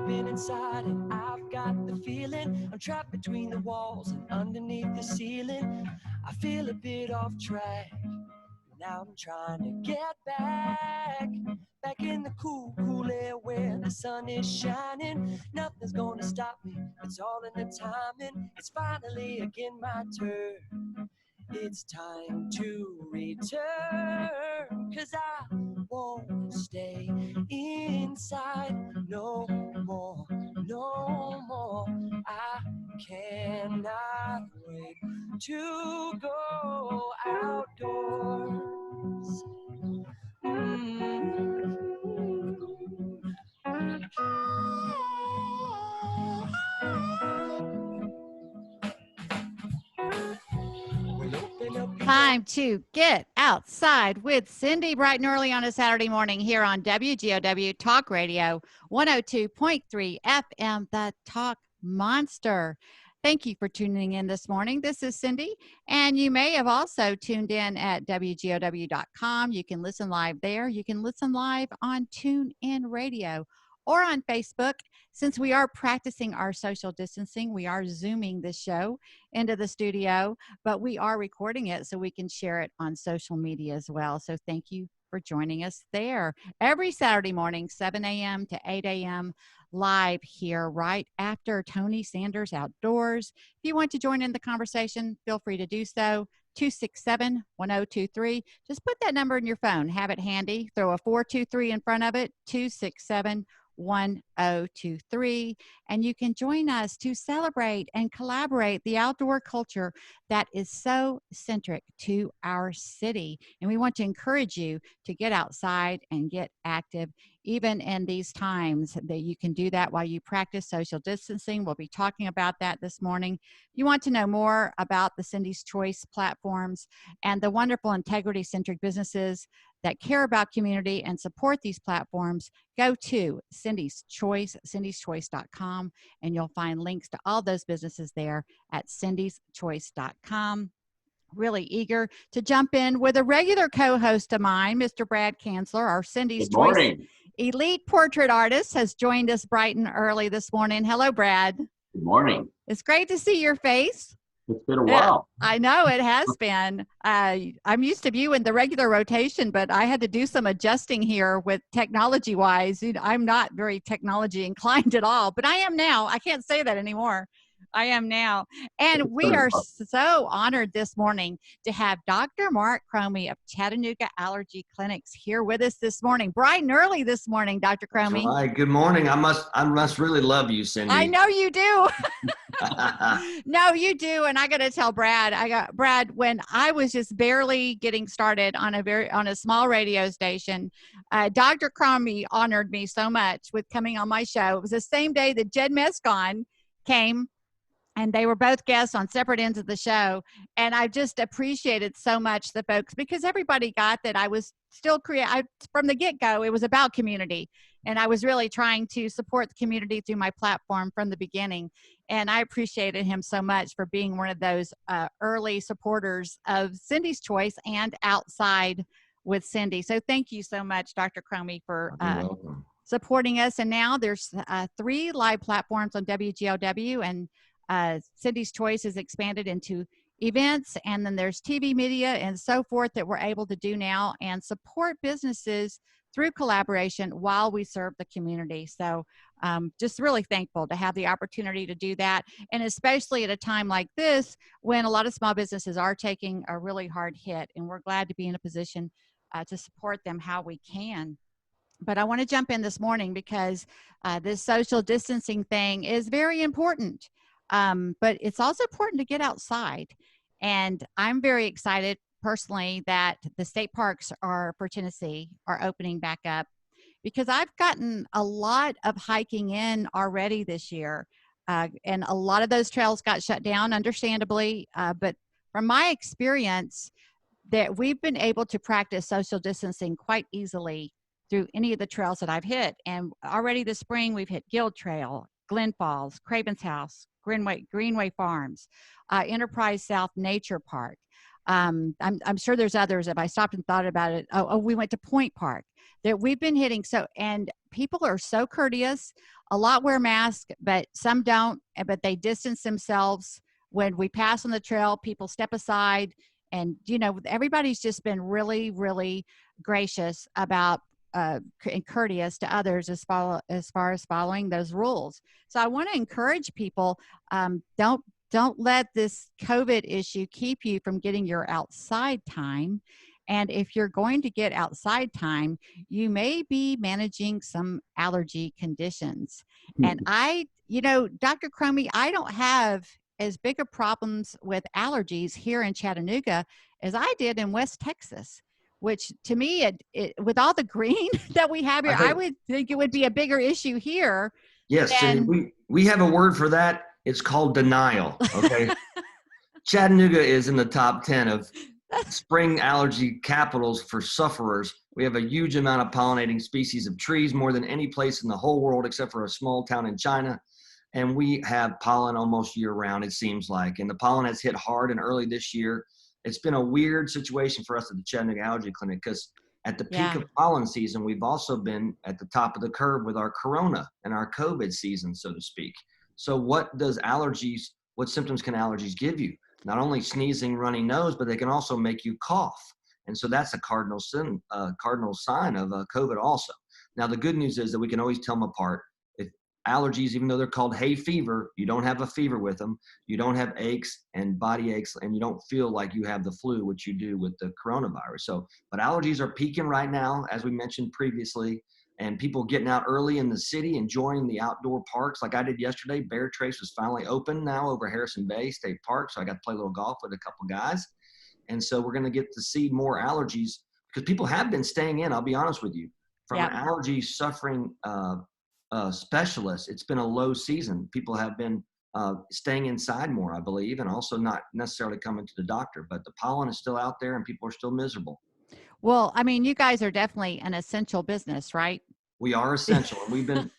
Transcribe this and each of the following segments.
I've been inside and I've got the feeling I'm trapped between the walls and underneath the ceiling. I feel a bit off track. Now I'm trying to get back in the cool, cool air where the sun is shining. Nothing's gonna stop me, it's all in the timing. It's finally again my turn. It's time to return, 'cause I won't stay inside no more, no more. I cannot wait to go outdoors. Time to get outside with Cindy bright and early on a Saturday morning here on WGOW Talk Radio 102.3 FM, the Talk Monster. Thank you for tuning in this morning. This is Cindy, and you may have also tuned in at WGOW.com. You can listen live there. You can listen live on TuneIn Radio or on Facebook. Since we are practicing our social distancing, we are Zooming this show into the studio, but we are recording it so we can share it on social media as well. So thank you for joining us there. Every Saturday morning, 7 a.m. to 8 a.m. live here right after Tony Sanders Outdoors. If you want to join in the conversation, feel free to do so. 267-1023. Just put that number in your phone. Have it handy. Throw a 423 in front of it. 267-1023, and you can join us to celebrate and collaborate the outdoor culture that is so centric to our city. And we want to encourage you to get outside and get active, even in these times, that you can do that while you practice social distancing. We'll be talking about that this morning. If you want to know more about the Cindy's Choice platforms and the wonderful integrity-centric businesses that care about community and support these platforms, go to Cindy's Choice, cindyschoice.com, and you'll find links to all those businesses there at cindyschoice.com. Really eager to jump in with a regular co-host of mine, Mr. Brad Kanzler, our Cindy's Choice elite portrait artist, has joined us bright and early this morning. Hello, Brad. Good morning. It's great to see your face. It's been a while. I know it has been. I'm used to you in the regular rotation, but I had to do some adjusting here with technology-wise. I'm not very technology inclined at all, but I am now. I can't say that anymore. I am now. And we are so honored this morning to have Dr. Mark Cromie of Chattanooga Allergy Clinics here with us this morning. Bright and early this morning, Dr. Cromie. Hi, good morning. I must really love you, Cindy. I know you do. No, you do. And I got to tell Brad, when I was just barely getting started on a small radio station, Dr. Cromie honored me so much with coming on my show. It was the same day that Jed Mescon came, and they were both guests on separate ends of the show. And I just appreciated so much the folks, because everybody got that I was still from the get-go, it was about community. And I was really trying to support the community through my platform from the beginning. And I appreciated him so much for being one of those early supporters of Cindy's Choice and Outside with Cindy. So thank you so much, Dr. Cromie, for supporting us. And now there's 3 live platforms on WGOW, and Cindy's Choice is expanded into events, and then there's TV media and so forth that we're able to do now and support businesses through collaboration while we serve the community. So just really thankful to have the opportunity to do that, and especially at a time like this when a lot of small businesses are taking a really hard hit, and we're glad to be in a position to support them how we can. But I want to jump in this morning because this social distancing thing is very important. But it's also important to get outside. And I'm very excited personally that the state parks for Tennessee are opening back up, because I've gotten a lot of hiking in already this year. And a lot of those trails got shut down, understandably. But from my experience, that we've been able to practice social distancing quite easily through any of the trails that I've hit. And already this spring, we've hit Guild Trail, Glen Falls, Craven's House, Greenway Farms, Enterprise South Nature Park. I'm sure there's others. If I stopped and thought about it, we went to Point Park. That we've been hitting. So, and people are so courteous. A lot wear masks, but some don't. But they distance themselves when we pass on the trail. People step aside, and everybody's just been really, really gracious about and courteous to others as far as following those rules. So I want to encourage people, don't let this COVID issue keep you from getting your outside time. And if you're going to get outside time, you may be managing some allergy conditions. And Dr. Cromie, I don't have as big of problems with allergies here in Chattanooga as I did in West Texas, which to me, it with all the green that we have here, I would think it would be a bigger issue here. Yes, and we have a word for that. It's called denial, okay? Chattanooga is in the top 10 of spring allergy capitals for sufferers. We have a huge amount of pollinating species of trees, more than any place in the whole world except for a small town in China. And we have pollen almost year round, it seems like. And the pollen has hit hard and early this year. It's been a weird situation for us at the Chattanooga Allergy Clinic because at the peak of pollen season, we've also been at the top of the curve with our corona and our COVID season, so to speak. So what symptoms can allergies give you? Not only sneezing, runny nose, but they can also make you cough. And so that's a cardinal sign of COVID also. Now, the good news is that we can always tell them apart. If allergies, even though they're called hay fever, you don't have a fever with them. You don't have aches and body aches, and you don't feel like you have the flu, which you do with the coronavirus. But allergies are peaking right now, as we mentioned previously. And people getting out early in the city, enjoying the outdoor parks like I did yesterday. Bear Trace was finally open now over Harrison Bay State Park, so I got to play a little golf with a couple guys. And so we're going to get to see more allergies because people have been staying in, I'll be honest with you. From an allergy suffering specialist, it's been a low season. People have been staying inside more, I believe, and also not necessarily coming to the doctor. But the pollen is still out there and people are still miserable. Well, I mean, you guys are definitely an essential business, right? We are essential, and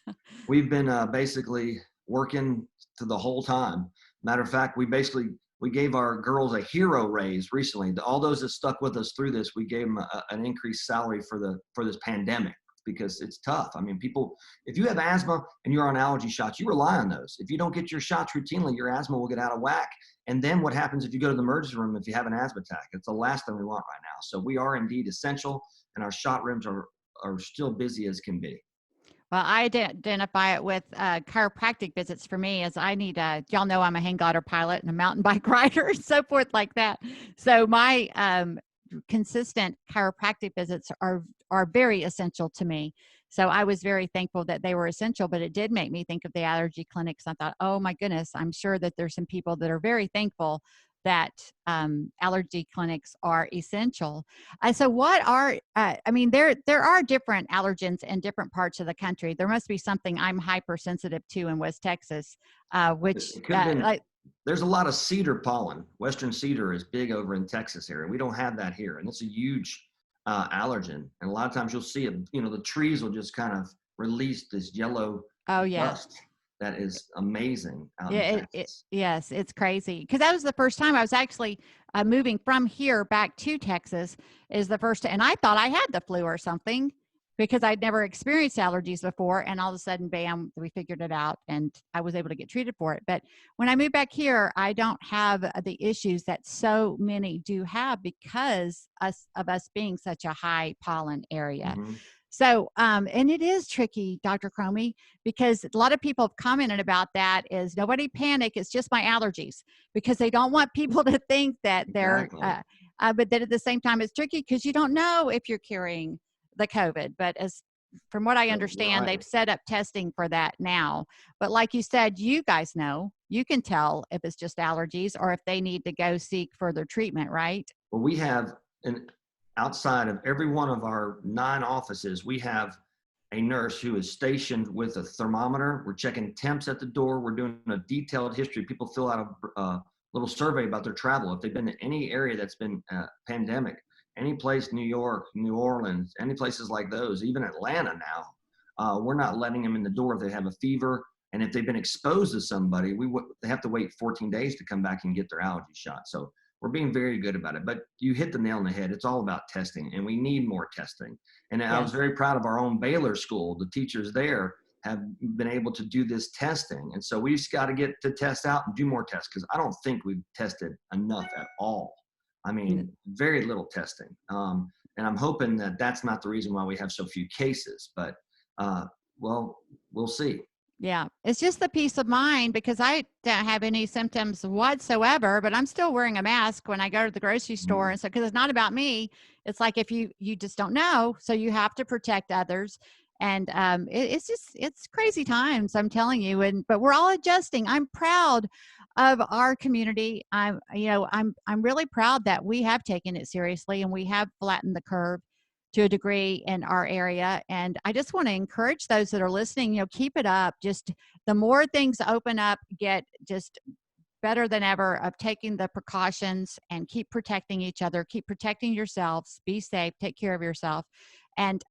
we've been basically working to the whole time. Matter of fact, we gave our girls a hero raise recently. All those that stuck with us through this, we gave them an increased salary for this pandemic because it's tough. I mean, people, if you have asthma and you're on allergy shots, you rely on those. If you don't get your shots routinely, your asthma will get out of whack. And then what happens if you go to the emergency room if you have an asthma attack? It's the last thing we want right now. So we are indeed essential, and our shot rooms are still busy as can be. Well, I identify it with chiropractic visits for me as I need y'all know I'm a hang glider pilot and a mountain bike rider and so forth like that. So my consistent chiropractic visits are very essential to me. So I was very thankful that they were essential, but it did make me think of the allergy clinics. I thought, oh my goodness, I'm sure that there's some people that are very thankful that allergy clinics are essential. So what are, there are different allergens in different parts of the country. There must be something I'm hypersensitive to in West Texas, there's a lot of cedar pollen. Western cedar is big over in Texas area. We don't have that here. And it's a huge allergen. And a lot of times you'll see it, the trees will just kind of release this yellow dust. That is amazing. Yes, it's crazy. Because that was the first time I was actually moving from here back to Texas is the first. And I thought I had the flu or something because I'd never experienced allergies before. And all of a sudden, bam, we figured it out and I was able to get treated for it. But when I moved back here, I don't have the issues that so many do have because of us being such a high pollen area. Mm-hmm. So, and it is tricky, Dr. Cromie, because a lot of people have commented about that is nobody panic. It's just my allergies because they don't want people to think that they're, but then at the same time, it's tricky because you don't know if you're carrying the COVID. But from what I understand, they've set up testing for that now. But like you said, you guys know, you can tell if it's just allergies or if they need to go seek further treatment, right? Well, we have outside of every one of our 9 offices, we have a nurse who is stationed with a thermometer. We're checking temps at the door. We're doing a detailed history. People fill out a little survey about their travel. If they've been to any area that's been pandemic, any place, New York, New Orleans, any places like those, even Atlanta now, we're not letting them in the door if they have a fever. And if they've been exposed to somebody, they have to wait 14 days to come back and get their allergy shot. So we're being very good about it. But you hit the nail on the head. It's all about testing, and we need more testing. And I was very proud of our own Baylor school. The teachers there have been able to do this testing. And so we just got to get to test out and do more tests, because I don't think we've tested enough at all. I mean, very little testing. And I'm hoping that that's not the reason why we have so few cases, but well, we'll see. Yeah, it's just the peace of mind, because I don't have any symptoms whatsoever, but I'm still wearing a mask when I go to the grocery store. And so, because it's not about me, it's like if you just don't know, so you have to protect others. And it's crazy times, I'm telling you. But we're all adjusting. I'm proud of our community. I'm really proud that we have taken it seriously, and we have flattened the curve to a degree in our area. And I just want to encourage those that are listening, keep it up. Just the more things open up, get just better than ever of taking the precautions, and keep protecting each other, keep protecting yourselves, be safe, take care of yourself. And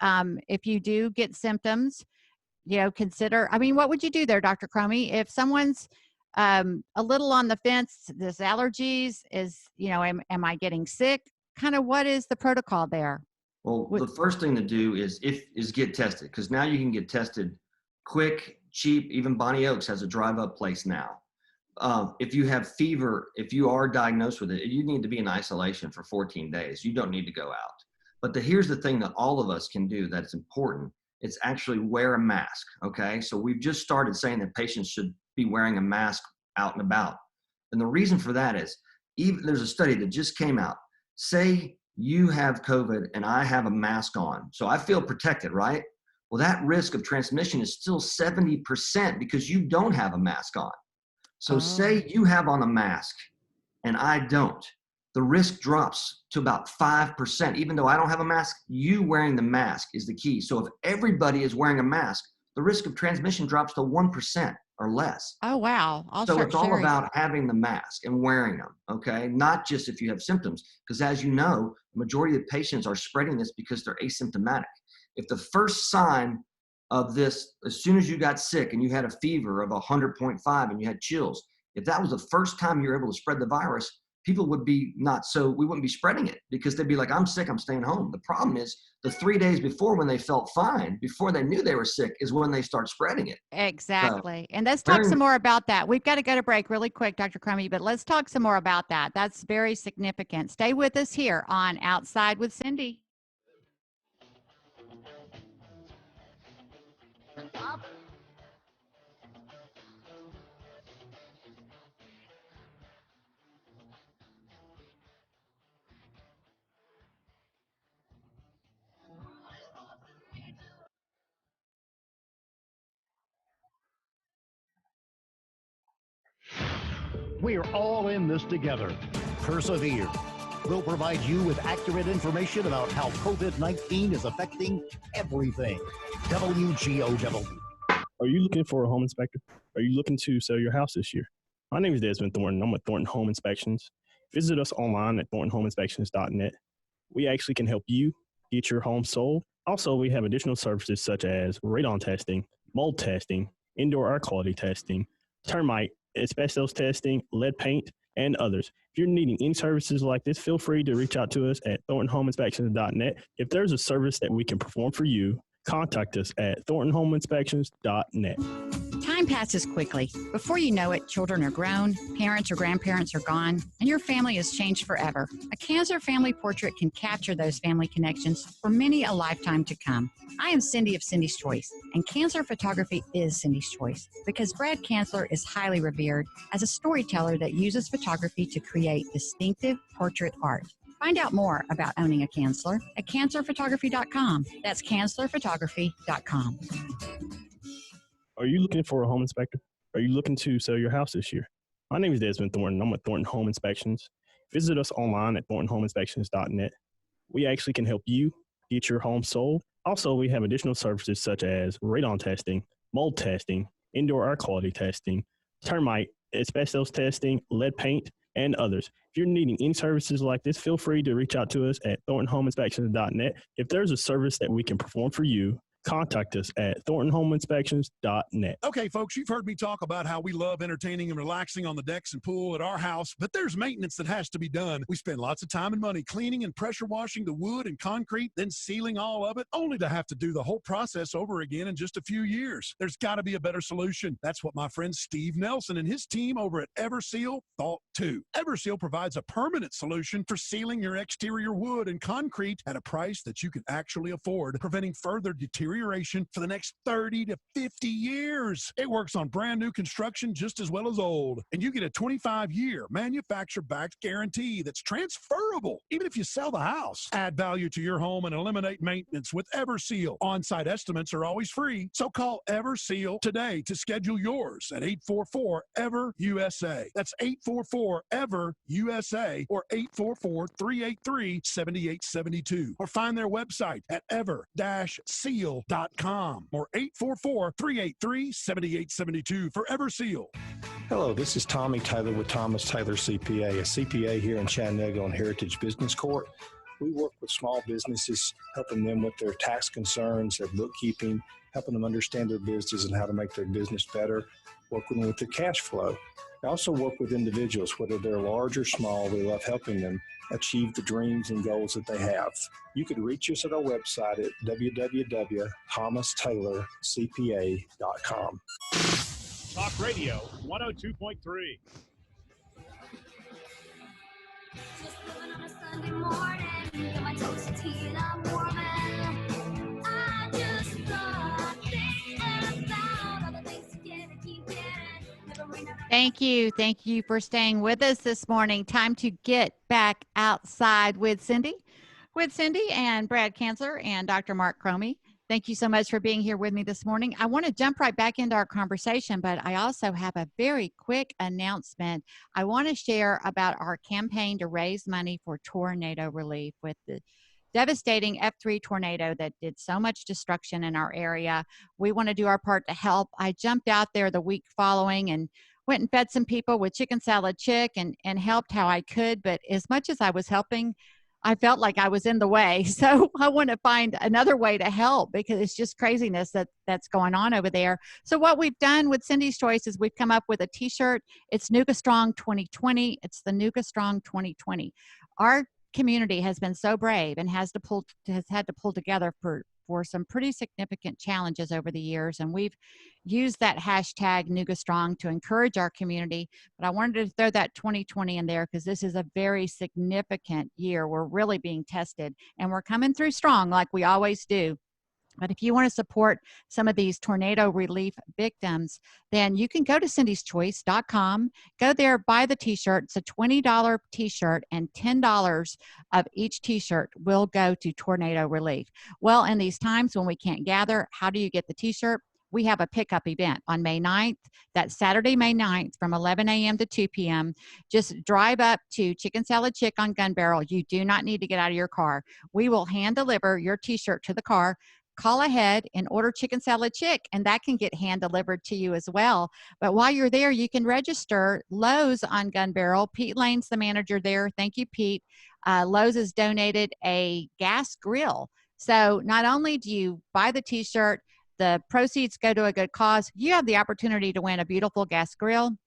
if you do get symptoms, consider, what would you do there, Dr. Cromie? If someone's a little on the fence, this allergies is, am I getting sick? Kind of what is the protocol there? Well, the first thing to do is get tested, because now you can get tested quick, cheap. Even Bonnie Oaks has a drive-up place now. If you have fever, if you are diagnosed with it, you need to be in isolation for 14 days. You don't need to go out. But here's the thing that all of us can do that's important. It's actually wear a mask, okay? So we've just started saying that patients should be wearing a mask out and about. And the reason for that is, there's a study that just came out. Say you have COVID and I have a mask on, so I feel protected, right? Well, that risk of transmission is still 70% because you don't have a mask on. So say you have on a mask and I don't. The risk drops to about 5%. Even though I don't have a mask, you wearing the mask is the key. So if everybody is wearing a mask, the risk of transmission drops to 1% or less. Oh, wow. So it's all about having the mask and wearing them, okay? Not just if you have symptoms, because as you know, the majority of patients are spreading this because they're asymptomatic. If the first sign of this, as soon as you got sick and you had a fever of 100.5 and you had chills, if that was the first time you were able to spread the virus, people would be we wouldn't be spreading it, because they'd be like, I'm sick, I'm staying home. The problem is the 3 days before, when they felt fine, before they knew they were sick, is when they start spreading it. Exactly. And let's talk some more about that. We've got to go to break really quick, Dr. Cromie, but let's talk some more about that. That's very significant. Stay with us here on Outside with Cindy. We're all in this together. Persevere. We'll provide you with accurate information about how COVID-19 is affecting everything. WGOW. Are you looking for a home inspector? Are you looking to sell your house this year? My name is Desmond Thornton. I'm with Thornton Home Inspections. Visit us online at thorntonhomeinspections.net. We actually can help you get your home sold. Also, we have additional services such as radon testing, mold testing, indoor air quality testing, termite, asbestos testing, lead paint, and others. If you're needing any services like this, feel free to reach out to us at thorntonhomeinspections.net. If there's a service that we can perform for you, contact us at thorntonhomeinspections.net. Time passes quickly. Before you know it, children are grown, parents or grandparents are gone, and your family has changed forever. A Cancer family portrait can capture those family connections for many a lifetime to come. I am Cindy of Cindy's Choice, and cancer photography is Cindy's Choice because Brad Canceller is highly revered as a storyteller that uses photography to create distinctive portrait art. Find out more about owning a Canceller at cancellerphotography.com. That's cancellerphotography.com. Are you looking for a home inspector? Are you looking to sell your house this year? My name is Desmond Thornton. I'm with Thornton Home Inspections. Visit us online at thorntonhomeinspections.net. We actually can help you get your home sold. Also, we have additional services such as radon testing, mold testing, indoor air quality testing, termite, asbestos testing, lead paint, and others. If you're needing any services like this, feel free to reach out to us at thorntonhomeinspections.net. If there's a service that we can perform for you, contact us at thorntonhomeinspections.net. Okay, folks, you've heard me talk about how we love entertaining and relaxing on the decks and pool at our house, but there's maintenance that has to be done. We spend lots of time and money cleaning and pressure washing the wood and concrete, then sealing all of it, only to have to do the whole process over again in just a few years. There's got to be a better solution. That's what my friend Steve Nelson and his team over at Everseal thought too. Everseal provides a permanent solution for sealing your exterior wood and concrete at a price that you can actually afford, preventing further deterioration for the next 30 to 50 years. It works on brand new construction just as well as old. And you get a 25-year manufacturer-backed guarantee that's transferable, even if you sell the house. Add value to your home and eliminate maintenance with Everseal. On-site estimates are always free, so call Everseal today to schedule yours at 844-EVER-USA. That's 844-EVER-USA or 844-383-7872. Or find their website at ever-seal.com or 844-383-7872 for Everseal. Hello, this is Tommy Taylor with Thomas Taylor CPA, a CPA here in Chattanooga on Heritage Business Court. We work with small businesses, helping them with their tax concerns, their bookkeeping, helping them understand their business and how to make their business better, working with their cash flow. I also work with individuals, whether they're large or small. We love helping them achieve the dreams and goals that they have. You can reach us at our website at www.thomastaylorcpa.com. Talk Radio 102.3. Just living on a Sunday morning, got my toast to tea and I'm warming. I just thought thinking about all the things to get and keep getting. Never rain, never Thank you. Thank you for staying with us this morning. Time to get back outside with Cindy and Brad Kanzler and Dr. Mark Cromie. Thank you so much for being here with me this morning. I want to jump right back into our conversation, but I also have a very quick announcement. I want to share about our campaign to raise money for tornado relief with the devastating F3 tornado that did so much destruction in our area. We want to do our part to help. I jumped out there the week following and went and fed some people with chicken salad chick and helped how I could. But as much as I was helping, I felt like I was in the way. So I want to find another way to help because it's just craziness that's going on over there. So what we've done with Cindy's Choice is we've come up with a t-shirt. It's Nooga Strong 2020. It's the Nooga Strong 2020. Our community has been so brave and has had to pull together for some pretty significant challenges over the years. And we've used that hashtag Nooga Strong to encourage our community. But I wanted to throw that 2020 in there because this is a very significant year. We're really being tested and we're coming through strong like we always do. But if you want to support some of these tornado relief victims, then you can go to cindyschoice.com, go there, buy the t-shirt. It's a $20 t-shirt and $10 of each t-shirt will go to tornado relief. Well, in these times when we can't gather, how do you get the t-shirt? We have a pickup event on May 9th. That's Saturday, May 9th from 11 a.m. to 2 p.m. Just drive up to Chicken Salad Chick on Gun Barrel. You do not need to get out of your car. We will hand deliver your t-shirt to the car. Call ahead and order Chicken Salad Chick, and that can get hand delivered to you as well. But while you're there, you can register Lowe's on Gun Barrel. Pete Lane's the manager there. Thank you, Pete. Lowe's has donated a gas grill. So not only do you buy the t-shirt, the proceeds go to a good cause, you have the opportunity to win a beautiful gas grill.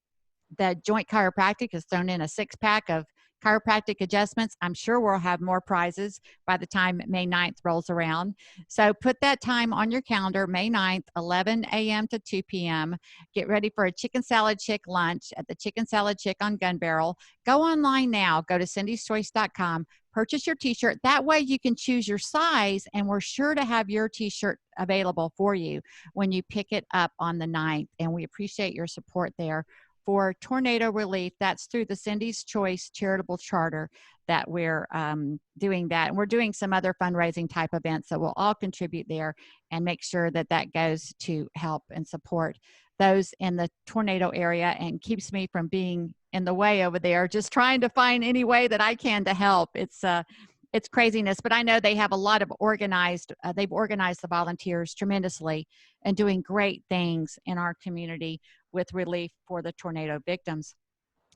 The Joint Chiropractic has thrown in a 6-pack of chiropractic adjustments. I'm sure we'll have more prizes by the time May 9th rolls around. So put that time on your calendar, May 9th, 11 a.m. to 2 p.m. Get ready for a Chicken Salad Chick lunch at the Chicken Salad Chick on Gun Barrel. Go online now. Go to cindyschoice.com. Purchase your t-shirt. That way you can choose your size, and we're sure to have your t-shirt available for you when you pick it up on the 9th. And we appreciate your support there. For tornado relief, that's through the Cindy's Choice Charitable Charter that we're doing that. And we're doing some other fundraising type events that will all contribute there and make sure that that goes to help and support those in the tornado area and keeps me from being in the way over there, just trying to find any way that I can to help. It's craziness, but I know they have a lot of they've organized the volunteers tremendously and doing great things in our community with relief for the tornado victims.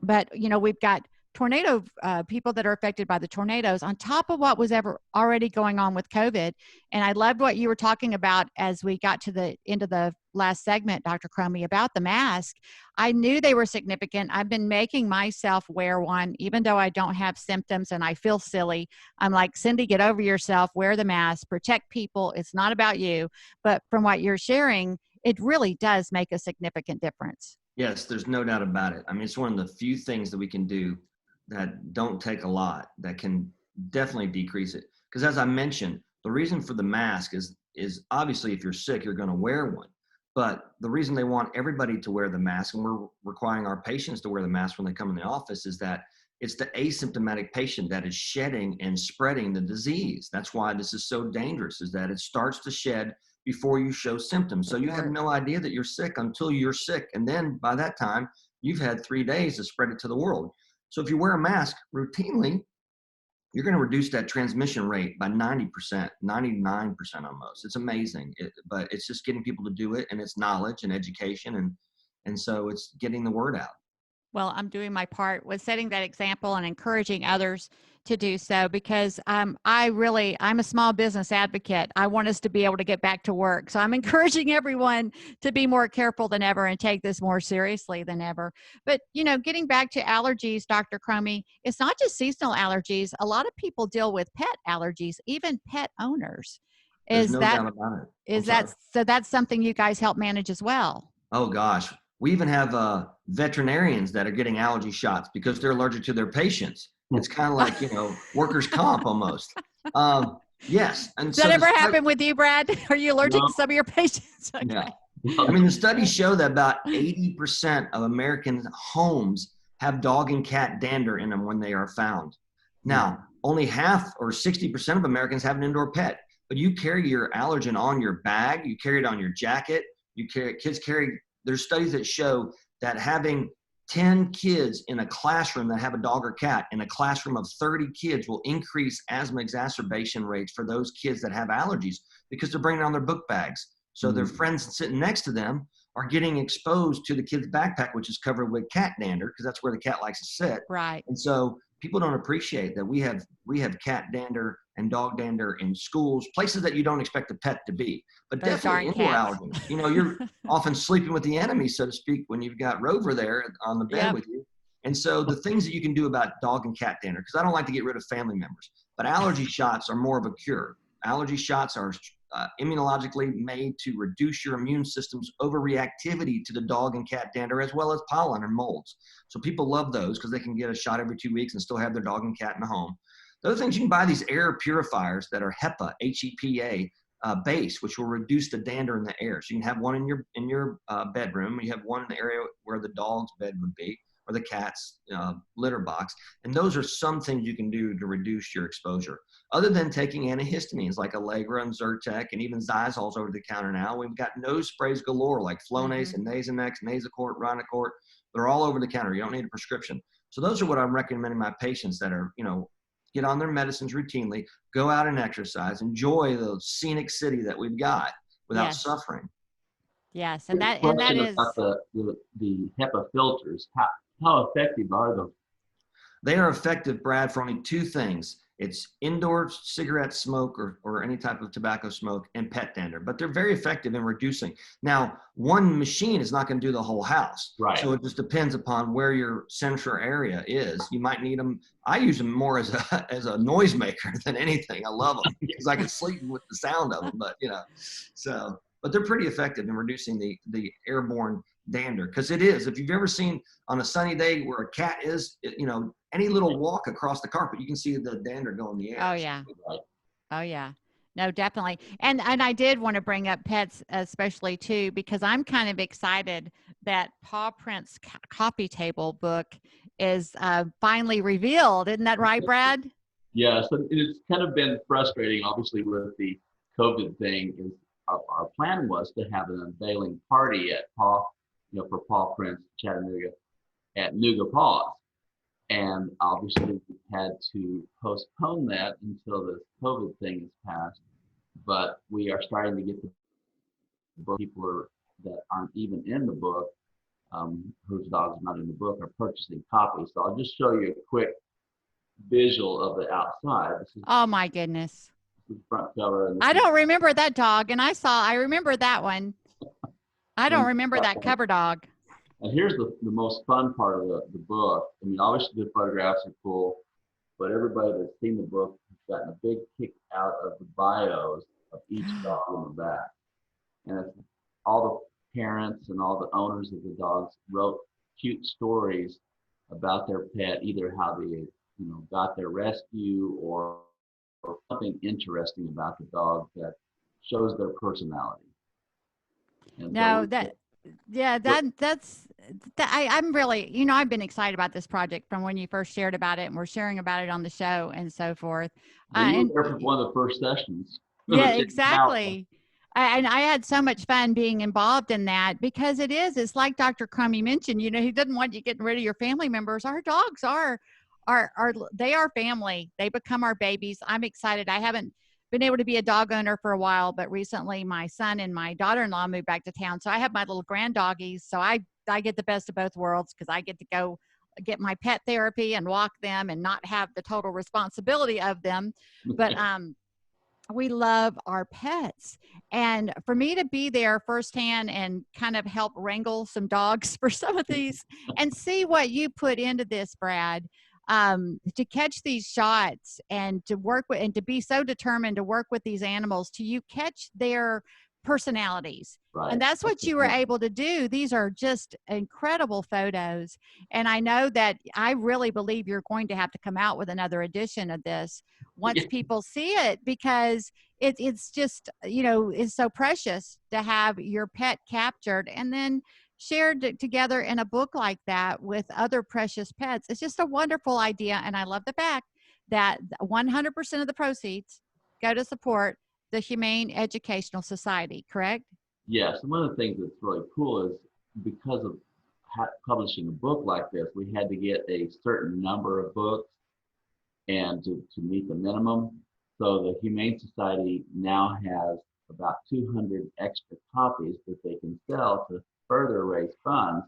But, we've got tornado people that are affected by the tornadoes on top of what was ever already going on with COVID. And I loved what you were talking about as we got to the end of the last segment, Dr. Cromie, about the mask. I knew they were significant. I've been making myself wear one, even though I don't have symptoms and I feel silly. I'm like, Cindy, get over yourself, wear the mask, protect people. It's not about you. But from what you're sharing, it really does make a significant difference. Yes, there's no doubt about it. I mean, it's one of the few things that we can do that don't take a lot, that can definitely decrease it. Because as I mentioned, the reason for the mask is obviously if you're sick, you're going to wear one. But the reason they want everybody to wear the mask, and we're requiring our patients to wear the mask when they come in the office, is that it's the asymptomatic patient that is shedding and spreading the disease. That's why this is so dangerous, is that it starts to shed before you show symptoms. So you have no idea that you're sick until you're sick. And then by that time, you've had 3 days to spread it to the world. So if you wear a mask routinely, you're going to reduce that transmission rate by 90%, 99% almost. It's amazing. But it's just getting people to do it, and it's knowledge and education. And so it's getting the word out. Well, I'm doing my part with setting that example and encouraging others to do so, because I'm a small business advocate. I want us to be able to get back to work. So I'm encouraging everyone to be more careful than ever and take this more seriously than ever. But, getting back to allergies, Dr. Cromie, it's not just seasonal allergies. A lot of people deal with pet allergies, even pet owners. There's no doubt about it. So that's something you guys help manage as well? Oh, gosh. We even have veterinarians that are getting allergy shots because they're allergic to their patients. It's kind of like, workers' comp almost. Yes. And Does that ever happen with you, Brad? Are you allergic to some of your patients? Okay. Yeah. I mean, the studies show that about 80% of American homes have dog and cat dander in them when they are found. Now, only half or 60% of Americans have an indoor pet, but you carry your allergen on your bag, you carry it on your jacket, there's studies that show that having 10 kids in a classroom that have a dog or cat in a classroom of 30 kids will increase asthma exacerbation rates for those kids that have allergies, because they're bringing on their book bags. So their friends sitting next to them are getting exposed to the kid's backpack, which is covered with cat dander, because that's where the cat likes to sit. Right. And so people don't appreciate that we have cat dander and dog dander in schools, places that you don't expect a pet to be, but Those definitely indoor cats. allergens. You're often sleeping with the enemy, so to speak, when you've got Rover there on the bed with you. And so the things that you can do about dog and cat dander, because I don't like to get rid of family members, but allergy shots are more of a cure. Allergy shots are immunologically made to reduce your immune system's overreactivity to the dog and cat dander, as well as pollen and molds. So people love those because they can get a shot every 2 weeks and still have their dog and cat in the home. The other things, you can buy these air purifiers that are HEPA, H-E-P-A base, which will reduce the dander in the air. So you can have one in your bedroom. You have one in the area where the dog's bed would be, or the cat's litter box. And those are some things you can do to reduce your exposure. Other than taking antihistamines like Allegra and Zyrtec, and even Zyzol's over the counter now, we've got nose sprays galore like Flonase and Nasonex, Nasacort, Rhinocort. They're all over the counter. You don't need a prescription. So those are what I'm recommending my patients that are, get on their medicines routinely, go out and exercise, enjoy the scenic city that we've got without suffering. Yes, and that is about the HEPA filters. How effective are those? They are effective, Brad, for only two things. It's indoor cigarette smoke or any type of tobacco smoke and pet dander, but they're very effective in reducing. Now, one machine is not going to do the whole house. Right. So it just depends upon where your central area is. You might need them. I use them more as a noisemaker than anything. I love them because I can sleep with the sound of them, but but they're pretty effective in reducing the airborne dander, because it is, if you've ever seen on a sunny day where a cat is, any little walk across the carpet, you can see the dander go in the air. Oh yeah. Oh yeah. No, definitely. And I did want to bring up pets especially too, because I'm kind of excited that Paw Print's coffee table book is finally revealed. Isn't that right, Brad? Yeah, so it's kind of been frustrating, obviously, with the COVID thing. Is our plan was to have an unveiling party at for Paw Print's Chattanooga at Nooga Paws. And obviously we had to postpone that until the COVID thing is passed. But we are starting to get the book. People that aren't even in the book whose dogs are not in the book are purchasing copies. So I'll just show you a quick visual of the outside. Oh my goodness. This is the front cover. And I don't remember that dog, and I remember that one. I don't remember that cover dog. And here's the most fun part of the book. I mean, obviously the photographs are cool, but everybody that's seen the book has gotten a big kick out of the bios of each dog on the back. And it's all the parents and all the owners of the dogs wrote cute stories about their pet, either how they got their rescue or something interesting about the dog that shows their personality. And no, so I'm really, I've been excited about this project from when you first shared about it, and we're sharing about it on the show and so forth. you were there for one of the first sessions. Yeah, exactly. And I had so much fun being involved in that, because it's like Dr. Crummy mentioned, he doesn't want you getting rid of your family members. Our dogs they are family. They become our babies. I'm excited. I haven't been able to be a dog owner for a while, but recently my son and my daughter-in-law moved back to town. So I have my little grand doggies. So I get the best of both worlds, because I get to go get my pet therapy and walk them and not have the total responsibility of them. But we love our pets. And for me to be there firsthand and kind of help wrangle some dogs for some of these and see what you put into this, Brad, to catch these shots and to work with, and to be so determined to work with these animals till you catch their personalities. Right. And that's what you were able to do. These are just incredible photos. And I know that I really believe you're going to have to come out with another edition of this once people see it, because it's just, it's so precious to have your pet captured and then shared together in a book like that with other precious pets. It's just a wonderful idea. And I love the fact that 100% of the proceeds go to support the Humane Educational Society, correct? Yes. And one of the things that's really cool is because of publishing a book like this, we had to get a certain number of books and to meet the minimum. So the Humane Society now has about 200 extra copies that they can sell to further raise funds.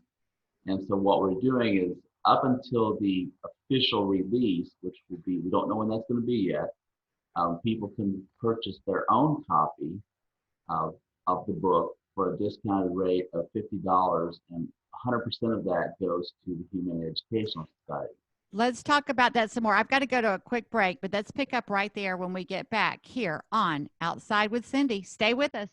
And so what we're doing is, up until the official release, which will be, we don't know when that's going to be yet, people can purchase their own copy of the book for a discounted rate of $50, and 100% of that goes to the Humane Educational Society. Let's talk about that some more. I've got to go to a quick break, but let's pick up right there when we get back here on Outside with Cindy. Stay with us.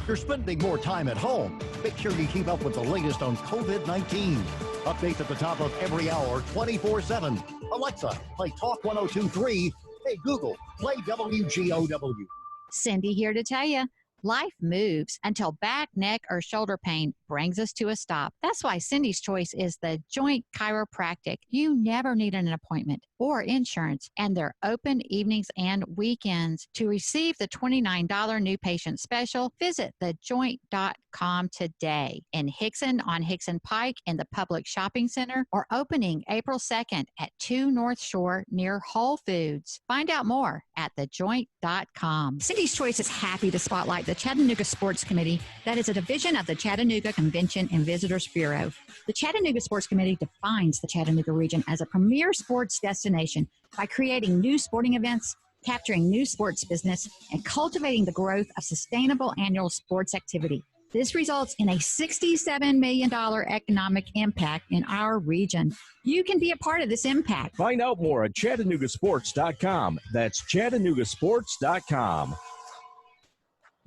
You're spending more time at home. Make sure you keep up with the latest on COVID-19. Updates at the top of every hour, 24/7. Alexa, play Talk 102.3. Hey, Google, play WGOW. Cindy here to tell you, life moves until back, neck, or shoulder pain brings us to a stop. That's why Cindy's choice is the Joint Chiropractic. You never need an appointment or insurance, and they're open evenings and weekends. To receive the $29 new patient special, visit thejoint.com today. In Hickson on Hickson Pike in the Public Shopping Center, or opening April 2nd at 2 North Shore near Whole Foods. Find out more at thejoint.com. Cindy's Choice is happy to spotlight the Chattanooga Sports Committee, that is a division of the Chattanooga Convention and Visitors Bureau. The Chattanooga Sports Committee defines the Chattanooga region as a premier sports destination by creating new sporting events, capturing new sports business, and cultivating the growth of sustainable annual sports activity. This results in a $67 million economic impact in our region. You can be a part of this impact. Find out more at ChattanoogaSports.com. That's ChattanoogaSports.com.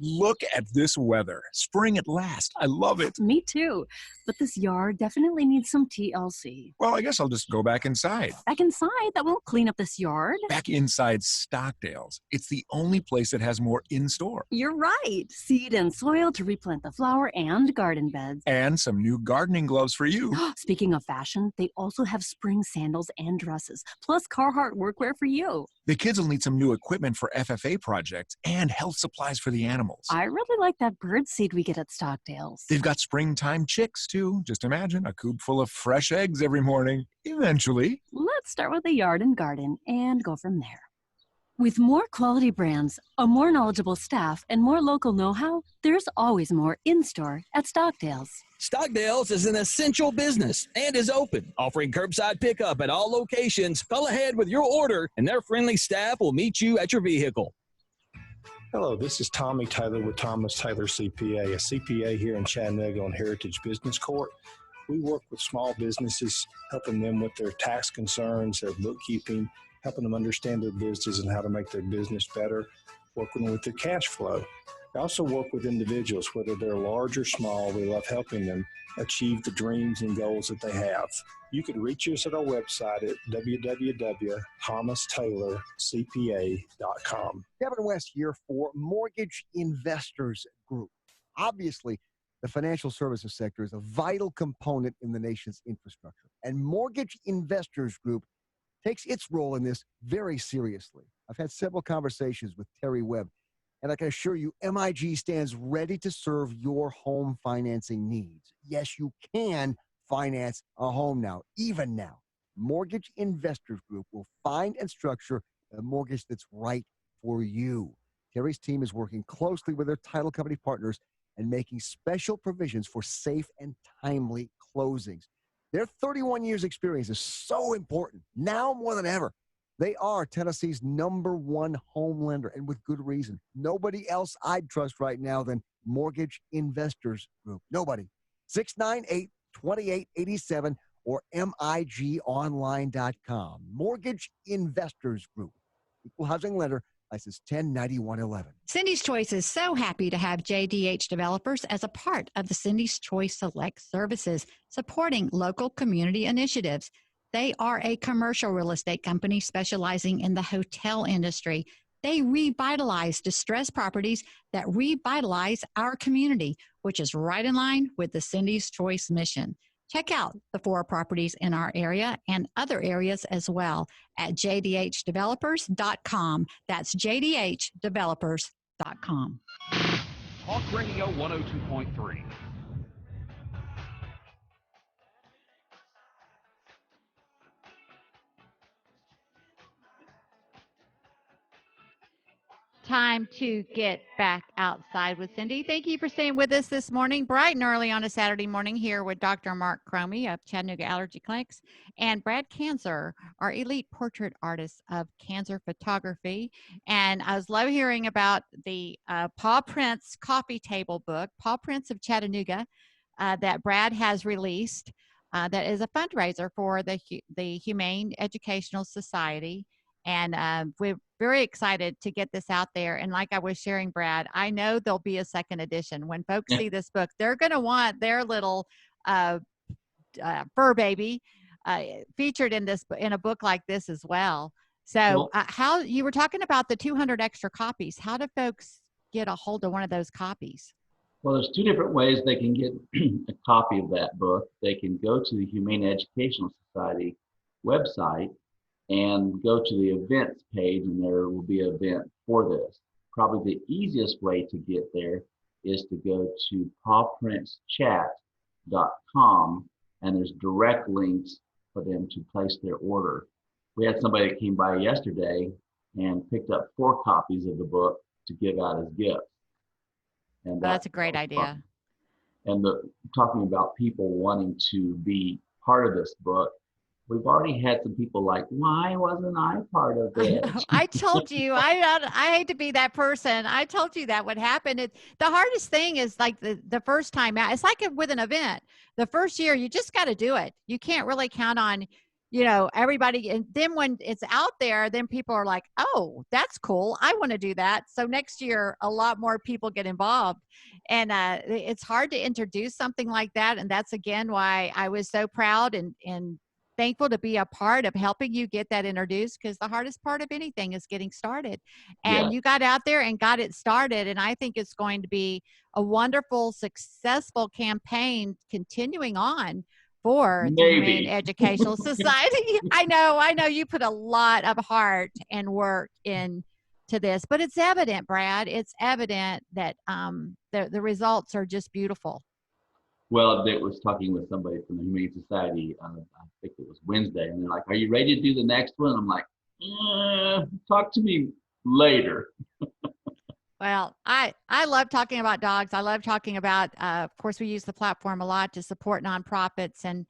Look at this weather. Spring at last. I love it. Me too. But this yard definitely needs some TLC. Well, I guess I'll just go back inside. Back inside? That won't clean up this yard. Back inside Stockdale's. It's the only place that has more in-store. You're right. Seed and soil to replant the flower and garden beds. And some new gardening gloves for you. Speaking of fashion, they also have spring sandals and dresses, plus Carhartt workwear for you. The kids will need some new equipment for FFA projects and health supplies for the animals. animals. I really like that bird seed we get at Stockdale's. They've got springtime chicks, too. Just imagine a coop full of fresh eggs every morning. Eventually. Let's start with the yard and garden and go from there. With more quality brands, a more knowledgeable staff, and more local know-how, there's always more in-store at Stockdale's. Stockdale's is an essential business and is open, offering curbside pickup at all locations. Call ahead with your order, and their friendly staff will meet you at your vehicle. Hello, this is Tommy Taylor with Thomas Taylor CPA, a CPA here in Chattanooga on Heritage Business Court. We work with small businesses, helping them with their tax concerns, their bookkeeping, helping them understand their business and how to make their business better, working with their cash flow. I also work with individuals, whether they're large or small. We love helping them achieve the dreams and goals that they have. You can reach us at our website at www.thomastaylorcpa.com. Kevin West here for Mortgage Investors Group. Obviously, the financial services sector is a vital component in the nation's infrastructure, and Mortgage Investors Group takes its role in this very seriously. I've had several conversations with Terry Webb, and I can assure you, MIG stands ready to serve your home financing needs. Yes, you can finance a home now, even now. Mortgage Investors Group will find and structure a mortgage that's right for you. Terry's team is working closely with their title company partners and making special provisions for safe and timely closings. Their 31 years experience is so important, now more than ever. They are Tennessee's #1 home lender, and with good reason. Nobody else I'd trust right now than Mortgage Investors Group. Nobody. 698-2887 or migonline.com. Mortgage Investors Group. Equal housing lender, license 109111. Cindy's Choice is so happy to have JDH Developers as a part of the Cindy's Choice Select Services, supporting local community initiatives. They are a commercial real estate company specializing in the hotel industry. They revitalize distressed properties that revitalize our community, which is right in line with the Cindy's Choice mission. Check out the 4 properties in our area and other areas as well at jdhdevelopers.com. That's jdhdevelopers.com. Talk Radio 102.3. Time to get back outside with Cindy. Thank you for staying with us this morning, bright and early on a Saturday morning, here with Dr. Mark Cromie of Chattanooga Allergy Clinics and Brad Kanzer, our elite portrait artist of Kanzer Photography. And I was love hearing about the Paw Prints coffee table book, Paw Prints of Chattanooga, that Brad has released. That is a fundraiser for the Humane Educational Society. And we're very excited to get this out there. And like I was sharing, Brad, I know there'll be a second edition. When folks see this book, they're going to want their little fur baby featured in a book like this as well. So how you were talking about the 200 extra copies. How do folks get a hold of one of those copies? Well, there's 2 different ways they can get a copy of that book. They can go to the Humane Educational Society website and go to the events page, and there will be an event for this. Probably the easiest way to get there is to go to pawprintschat.com, and there's direct links for them to place their order. We had somebody that came by yesterday and picked up 4 copies of the book to give out as gifts. And that's a great idea. And talking about people wanting to be part of this book, we've already had some people like, why wasn't I part of it? I told you, I hate to be that person. I told you that would happen. The hardest thing is like the first time out. It's like with an event. The first year, you just got to do it. You can't really count on, everybody. And then when it's out there, then people are like, oh, that's cool. I want to do that. So next year, a lot more people get involved. And it's hard to introduce something like that. And that's, again, why I was so proud and thankful to be a part of helping you get that introduced, because the hardest part of anything is getting started. And you got out there and got it started. And I think it's going to be a wonderful, successful campaign continuing on for the Humane Educational Society. I know you put a lot of heart and work in to this, but it's evident, Brad. It's evident that the results are just beautiful. Well, I was talking with somebody from the Humane Society, I think it was Wednesday, and they're like, "Are you ready to do the next one?" I'm like, talk to me later. Well, I love talking about dogs. I love talking about, of course, we use the platform a lot to support nonprofits, and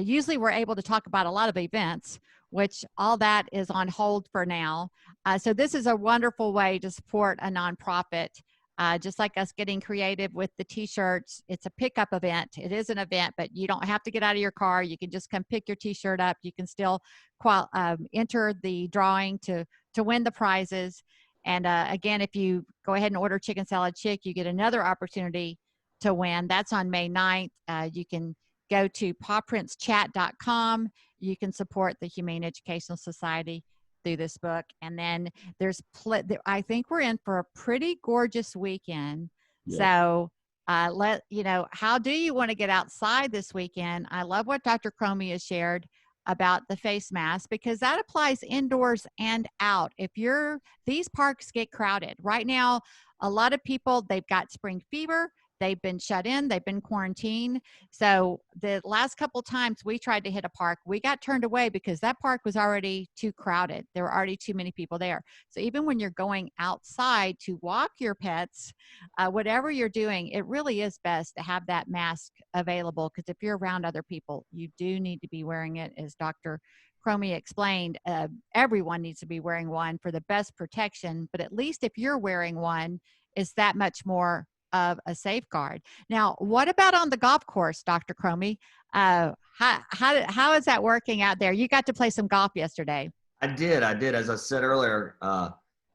usually we're able to talk about a lot of events, which all that is on hold for now. So this is a wonderful way to support a nonprofit. Just like us getting creative with the T-shirts, it's a pickup event. It is an event, but you don't have to get out of your car. You can just come pick your T-shirt up. You can still enter the drawing to win the prizes. And again, if you go ahead and order Chicken Salad Chick, you get another opportunity to win. That's on May 9th. You can go to pawprintschat.com. You can support the Humane Educational Society through this book. And then I think we're in for a pretty gorgeous weekend. Yeah. So how do you want to get outside this weekend? I love what Dr. Cromie has shared about the face mask, because that applies indoors and out. These parks get crowded right now. A lot of people, they've got spring fever. They've been shut in. They've been quarantined. So the last couple times we tried to hit a park, we got turned away because that park was already too crowded. There were already too many people there. So even when you're going outside to walk your pets, whatever you're doing, it really is best to have that mask available, because if you're around other people, you do need to be wearing it. As Dr. Cromie explained, everyone needs to be wearing one for the best protection, but at least if you're wearing one, it's that much more of a safeguard. Now, what about on the golf course, Dr. Cromie? How is that working out there? You got to play some golf yesterday. I did. As I said earlier,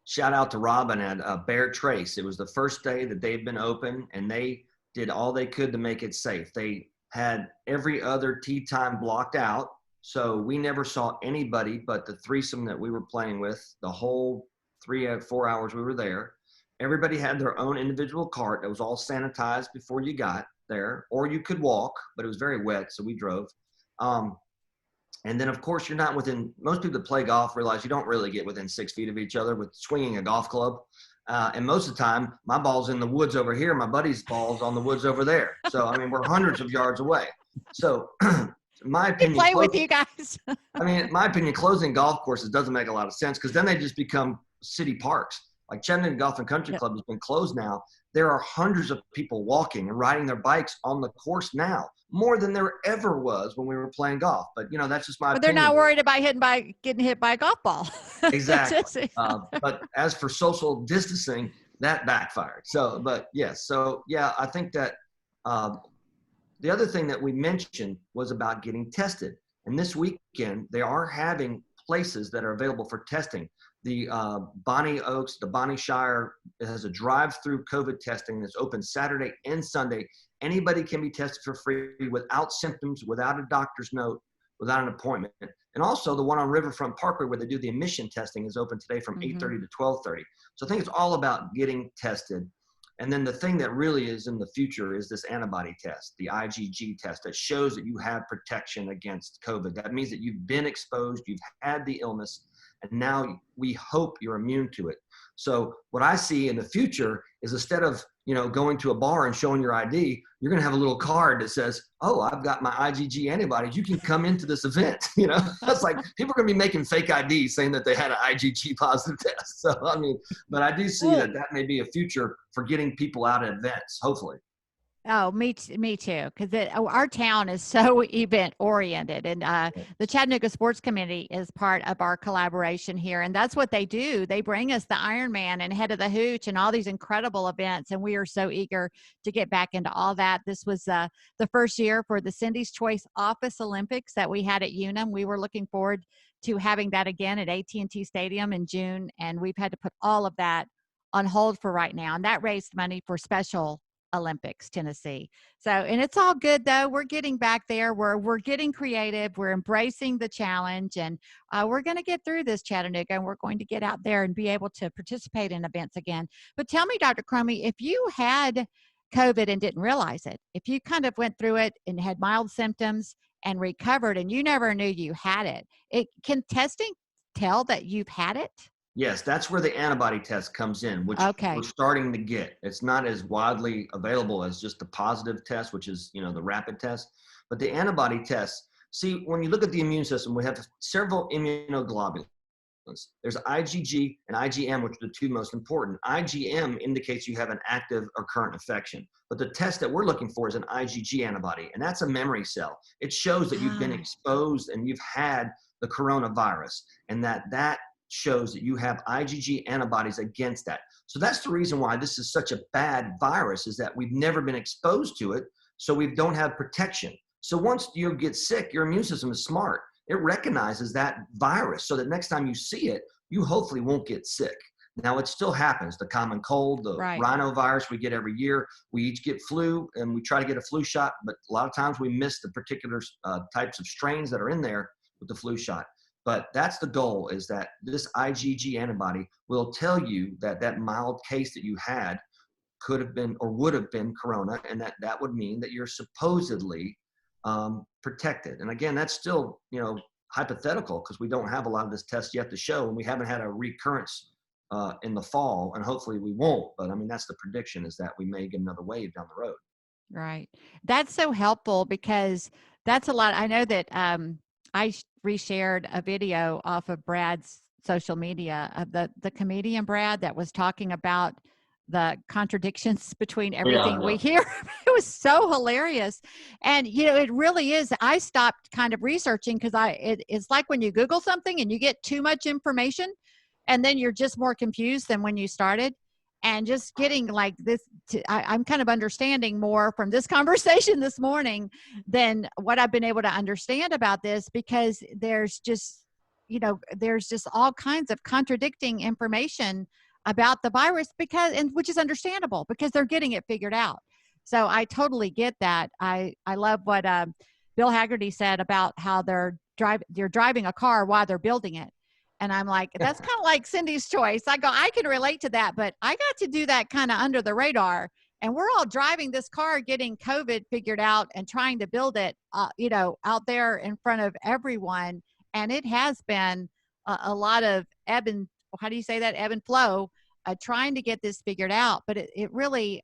shout out to Robin at Bear Trace. It was the first day that they've been open, and they did all they could to make it safe. They had every other tee time blocked out, so we never saw anybody but the threesome that we were playing with the whole 3-4 hours we were there. Everybody had their own individual cart that was all sanitized before you got there, or you could walk, but it was very wet, so we drove. And then, of course, you're not within, most people that play golf realize you don't really get within 6 feet of each other with swinging a golf club. And most of the time, my ball's in the woods over here, my buddy's ball's on the woods over there. So, I mean, we're hundreds of yards away. So, in my opinion, play with you guys. I mean, in my opinion, closing golf courses doesn't make a lot of sense, because then they just become city parks. Like Chattanooga Golf and Country Club has been closed now. There are hundreds of people walking and riding their bikes on the course now, more than there ever was when we were playing golf. But, that's just my opinion. But they're not worried about getting hit by a golf ball. Exactly. But as for social distancing, that backfired. So, but yes. So, yeah, I think that the other thing that we mentioned was about getting tested. And this weekend, they are having places that are available for testing. The Bonnie Oaks, the Bonnie Shire has a drive-through COVID testing that's open Saturday and Sunday. Anybody can be tested for free without symptoms, without a doctor's note, without an appointment. And also the one on Riverfront Parkway where they do the emission testing is open today from 8:30 to 12:30. So I think it's all about getting tested. And then the thing that really is in the future is this antibody test, the IgG test, that shows that you have protection against COVID. That means that you've been exposed, you've had the illness, and now we hope you're immune to it. So what I see in the future is, instead of, going to a bar and showing your ID, you're going to have a little card that says, "Oh, I've got my IgG antibodies. You can come into this event." That's like, people are going to be making fake IDs saying that they had an IgG positive test. So, I mean, but I do see that may be a future for getting people out at events, hopefully. Oh, me too. Because our town is so event oriented, and the Chattanooga Sports Committee is part of our collaboration here, and that's what they do. They bring us the Ironman and Head of the Hooch and all these incredible events, and we are so eager to get back into all that. This was the first year for the Cindy's Choice Office Olympics that we had at Unum. We were looking forward to having that again at AT&T Stadium in June, and we've had to put all of that on hold for right now, and that raised money for Special Olympics Tennessee. So, and it's all good though. We're getting back there. We're getting creative. We're embracing the challenge, and we're going to get through this, Chattanooga, and we're going to get out there and be able to participate in events again. But tell me, Dr. Cromie, if you had COVID and didn't realize it, if you kind of went through it and had mild symptoms and recovered and you never knew you had it, can testing tell that you've had it? Yes, that's where the antibody test comes in, which we're starting to get. It's not as widely available as just the positive test, which is, the rapid test. But the antibody test, see, when you look at the immune system, we have several immunoglobulins. There's IgG and IgM, which are the two most important. IgM indicates you have an active or current infection. But the test that we're looking for is an IgG antibody, and that's a memory cell. It shows that you've been exposed and you've had the coronavirus, and that shows that you have IgG antibodies against that. So that's the reason why this is such a bad virus, is that we've never been exposed to it, so we don't have protection. So once you get sick, your immune system is smart. It recognizes that virus so that next time you see it, you hopefully won't get sick. Now, it still happens. The common cold, the rhinovirus we get every year, we each get flu, and we try to get a flu shot, but a lot of times we miss the particular types of strains that are in there with the flu shot. But that's the goal, is that this IgG antibody will tell you that that mild case that you had could have been or would have been corona, and that would mean that you're supposedly protected. And again, that's still, hypothetical, because we don't have a lot of this test yet to show, and we haven't had a recurrence in the fall, and hopefully we won't. But I mean, that's the prediction, is that we may get another wave down the road. Right. That's so helpful, because that's a lot. I know that I reshared a video off of Brad's social media of the comedian Brad that was talking about the contradictions between everything we hear. It was so hilarious. And, it really is. I stopped kind of researching, because it's like when you Google something and you get too much information, and then you're just more confused than when you started. And just getting like this, I'm kind of understanding more from this conversation this morning than what I've been able to understand about this, because there's just all kinds of contradicting information about the virus, which is understandable, because they're getting it figured out. So I totally get that. I love what Bill Haggerty said about how they're driving a car while they're building it. And I'm like, that's kind of like Cindy's choice. I go, I can relate to that, but I got to do that kind of under the radar. And we're all driving this car, getting COVID figured out and trying to build it, out there in front of everyone. And it has been a lot of ebb and flow, trying to get this figured out. But it really,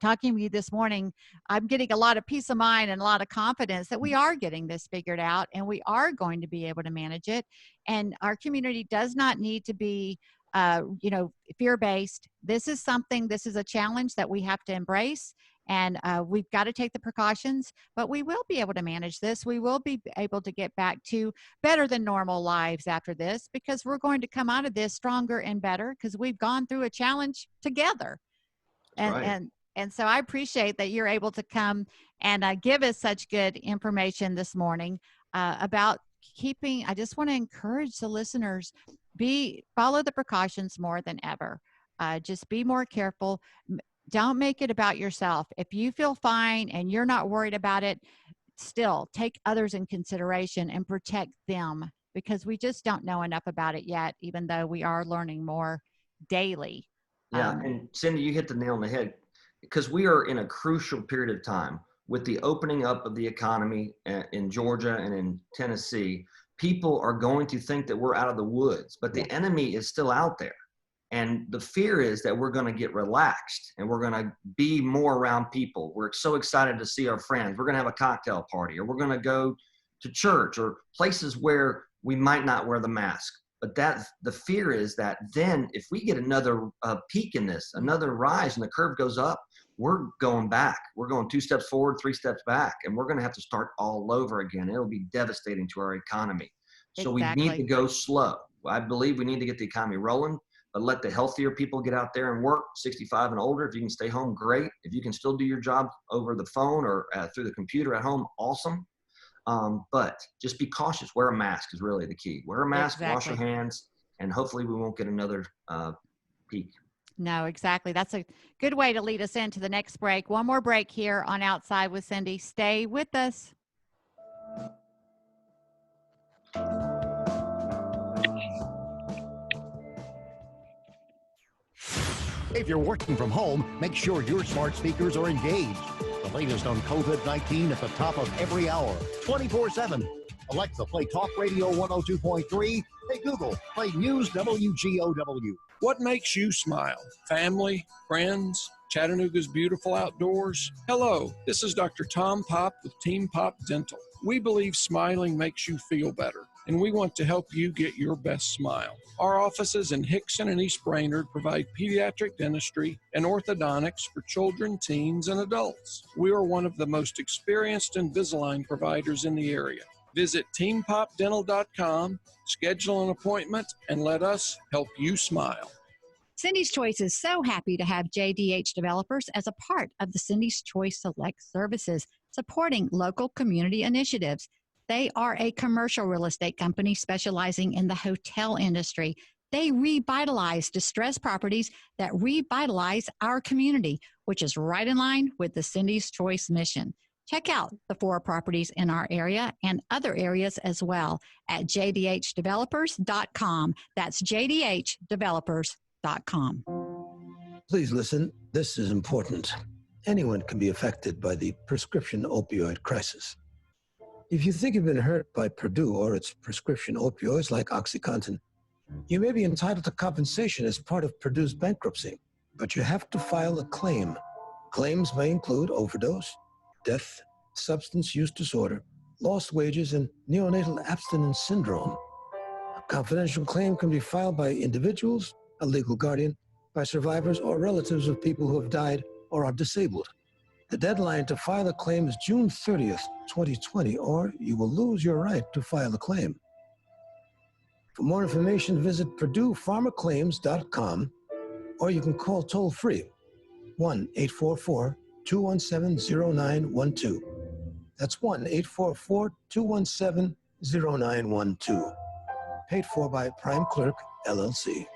talking with you this morning, I'm getting a lot of peace of mind and a lot of confidence that we are getting this figured out, and we are going to be able to manage it. And our community does not need to be, fear-based. This is a challenge that we have to embrace, and we've got to take the precautions, but we will be able to manage this. We will be able to get back to better than normal lives after this, because we're going to come out of this stronger and better, because we've gone through a challenge together. And so I appreciate that you're able to come and give us such good information this morning about keeping. I just want to encourage the listeners, follow the precautions more than ever. Just be more careful. Don't make it about yourself. If you feel fine and you're not worried about it, still take others in consideration and protect them, because we just don't know enough about it yet, even though we are learning more daily. Yeah, and Cindy, you hit the nail on the head, because we are in a crucial period of time with the opening up of the economy in Georgia and in Tennessee. People are going to think that we're out of the woods, but the enemy is still out there. And the fear is that we're going to get relaxed and we're going to be more around people. We're so excited to see our friends. We're going to have a cocktail party, or we're going to go to church, or places where we might not wear the mask. But the fear is that then if we get another peak in this, another rise, and the curve goes up, we're going back. We're going 2 steps forward, 3 steps back, and we're going to have to start all over again. It'll be devastating to our economy. So we need to go slow. I believe we need to get the economy rolling, but let the healthier people get out there and work, 65 and older. If you can stay home, great. If you can still do your job over the phone or through the computer at home, awesome. But just be cautious. Wear a mask is really the key. Wear a mask, wash your hands, and hopefully we won't get another peak. No, exactly. That's a good way to lead us into the next break. One more break here on Outside with Cindy. Stay with us. If you're working from home, make sure your smart speakers are engaged. The latest on COVID-19 at the top of every hour, 24/7. Alexa, play Talk Radio 102.3. Hey, Google, play News WGOW. What makes you smile? Family, friends, Chattanooga's beautiful outdoors? Hello, this is Dr. Tom Pop with Team Pop Dental. We believe smiling makes you feel better, and we want to help you get your best smile. Our offices in Hickson and East Brainerd provide pediatric dentistry and orthodontics for children, teens, and adults. We are one of the most experienced Invisalign providers in the area. Visit teampopdental.com, schedule an appointment, and let us help you smile. Cindy's Choice is so happy to have JDH Developers as a part of the Cindy's Choice Select Services, supporting local community initiatives. They are a commercial real estate company specializing in the hotel industry. They revitalize distressed properties that revitalize our community, which is right in line with the Cindy's Choice mission. Check out the 4 properties in our area and other areas as well at jdhdevelopers.com. That's jdhdevelopers.com. Please listen. This is important. Anyone can be affected by the prescription opioid crisis. If you think you've been hurt by Purdue or its prescription opioids like OxyContin, you may be entitled to compensation as part of Purdue's bankruptcy, but you have to file a claim. Claims may include overdose, death, substance use disorder, lost wages, and neonatal abstinence syndrome. A confidential claim can be filed by individuals, a legal guardian, by survivors or relatives of people who have died or are disabled. The deadline to file a claim is June 30th, 2020, or you will lose your right to file a claim. For more information, visit PurduePharmaClaims.com, or you can call toll-free 1-844-217-0912. That's 1-844-217-0912. Paid for by Prime Clerk, LLC.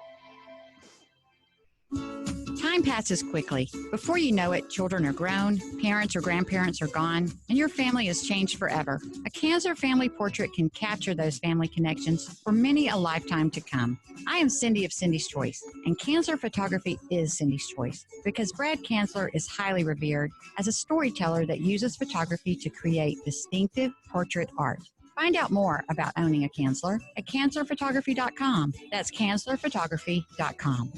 Time passes quickly. Before you know it, children are grown, parents or grandparents are gone, and your family has changed forever. A cancer family portrait can capture those family connections for many a lifetime to come. I am Cindy of Cindy's Choice, and cancer photography is Cindy's Choice because Brad Kanzler is highly revered as a storyteller that uses photography to create distinctive portrait art. Find out more about owning a Kanzler at kanzlerphotography.com. That's kanzlerphotography.com.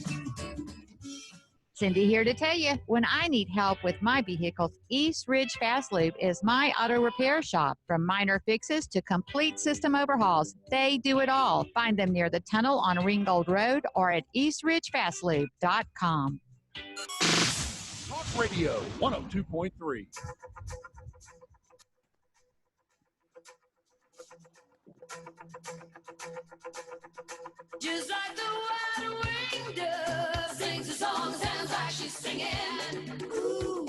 Cindy here to tell you, when I need help with my vehicles, East Ridge Fast Lube is my auto repair shop. From minor fixes to complete system overhauls, they do it all. Find them near the tunnel on Ringgold Road or at eastridgefastlube.com. Talk Radio 102.3. Just like the white-winged dove sings a song, sounds like she's singing. Ooh,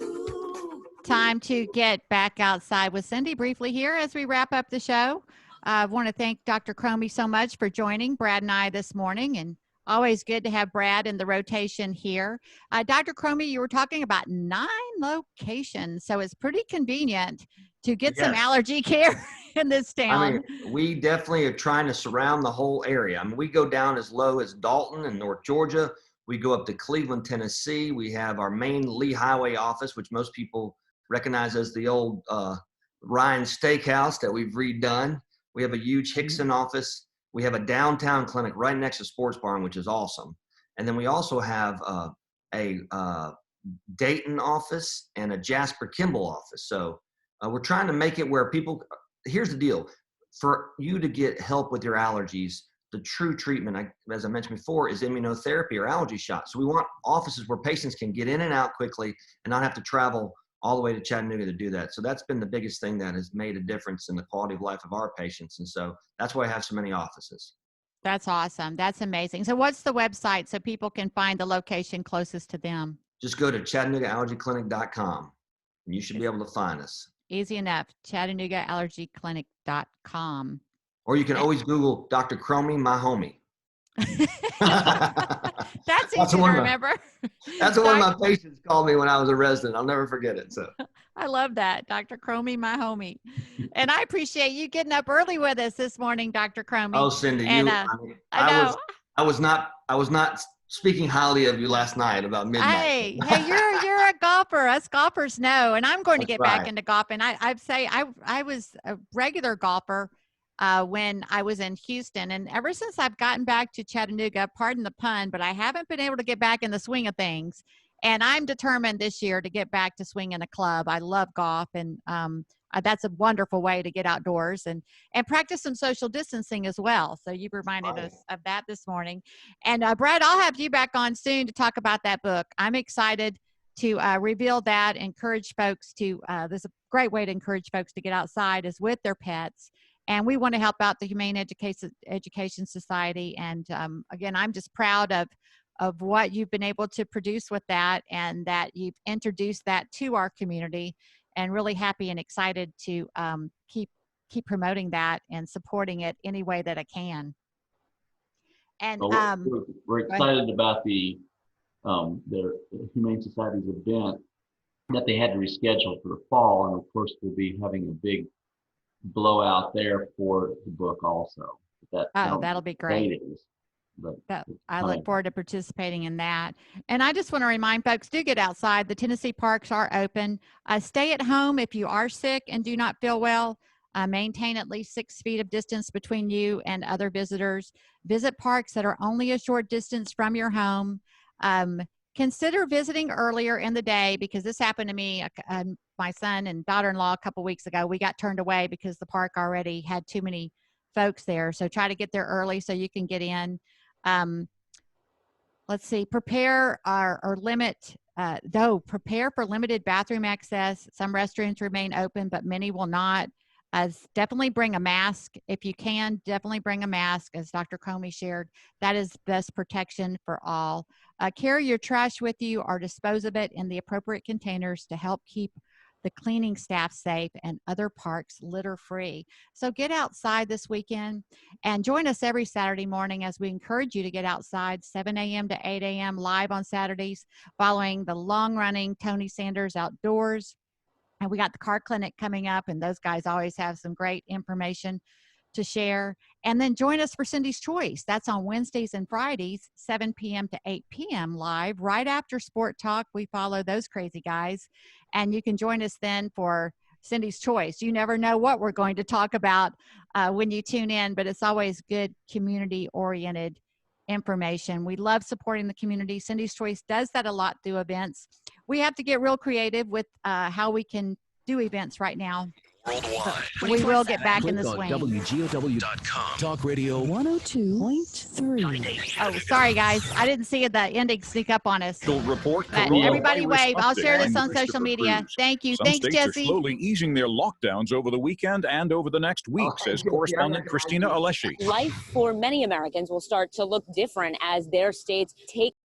ooh. Time to get back outside with Cindy briefly here as we wrap up the show. I want to thank Dr. Cromie so much for joining Brad and I this morning, and always good to have Brad in the rotation here. Dr. Cromie, you were talking about 9 locations, so it's pretty convenient to get some allergy care in this town. I mean, we definitely are trying to surround the whole area. I mean, we go down as low as Dalton in North Georgia. We go up to Cleveland, Tennessee. We have our main Lee Highway office, which most people recognize as the old Ryan Steakhouse that we've redone. We have a huge Hickson office. We have a downtown clinic right next to Sports Barn, which is awesome. And then we also have a Dayton office and a Jasper Kimball office. So we're trying to make it where people, here's the deal. For you to get help with your allergies, the true treatment, as I mentioned before, is immunotherapy or allergy shots. So we want offices where patients can get in and out quickly and not have to travel all the way to Chattanooga to do that. So that's been the biggest thing that has made a difference in the quality of life of our patients. And so that's why I have so many offices. That's awesome. That's amazing. So what's the website so people can find the location closest to them? Just go to ChattanoogaAllergyClinic.com and you should be able to find us. Easy enough. ChattanoogaAllergyClinic.com. Or you can always Google Dr. Cromie, my homie. That's easy to remember. That's what one of my patients called me when I was a resident. I'll never forget it. So I love that, Dr. Cromie, my homie. And I appreciate you getting up early with us this morning, Dr. Cromie. Oh, Cindy, and, I was not speaking highly of you last night about midnight. Hey, you're a golfer. Us golfers know, and I'm going to get right. back into golfing. I'd say I was a regular golfer when I was in Houston, and ever since I've gotten back to Chattanooga, pardon the pun, but I haven't been able to get back in the swing of things. And I'm determined this year to get back to swinging a club. I love golf, and that's a wonderful way to get outdoors and practice some social distancing as well. So you reminded us of that this morning. And Brad, I'll have you back on soon to talk about that book. I'm excited to reveal that, encourage folks to, there's a great way to encourage folks to get outside is with their pets. And we want to help out the Humane Education Society. And again, I'm just proud of what you've been able to produce with that, and that you've introduced that to our community, and really happy and excited to keep promoting that and supporting it any way that I can. And we're excited about the Humane Society's event that they had to reschedule for the fall, and of course we'll be having a big blowout there for the book also. That'll be great. I look forward to participating in that. And I just want to remind folks, do get outside. The Tennessee parks are open. Stay at home if you are sick and do not feel well. Maintain at least 6 feet of distance between you and other visitors. Visit parks that are only a short distance from your home. Consider visiting earlier in the day, because this happened to me, my son and daughter-in-law a couple weeks ago. We got turned away because the park already had too many folks there. So try to get there early so you can get in. Let's see, prepare for limited bathroom access. Some restrooms remain open, but many will not. Definitely bring a mask. If you can, definitely bring a mask, as Dr. Comey shared. That is best protection for all. Carry your trash with you or dispose of it in the appropriate containers to help keep the cleaning staff safe and other parks litter-free. So get outside this weekend and join us every Saturday morning as we encourage you to get outside 7 a.m. to 8 a.m. live on Saturdays following the long-running Tony Sanders Outdoors. And we got the car clinic coming up, and those guys always have some great information to share. And then join us for Cindy's Choice. That's on Wednesdays and Fridays, 7 p.m. to 8 p.m. live, right after Sport Talk. We follow those crazy guys. And you can join us then for Cindy's Choice. You never know what we're going to talk about when you tune in, but it's always good community-oriented information. We love supporting the community. Cindy's Choice does that a lot through events. We have to get real creative with how we can do events right now. Worldwide. We will get back in the swing. WGOW.com. Talk Radio 102.3. Oh, sorry, guys. I didn't see the ending sneak up on us. Report. Everybody wave. I'll share this on social media. Thank you. Thanks, Some Jesse. states are slowly easing their lockdowns over the weekend and over the next week, says correspondent Christina Alessi. Life for many Americans will start to look different as their states take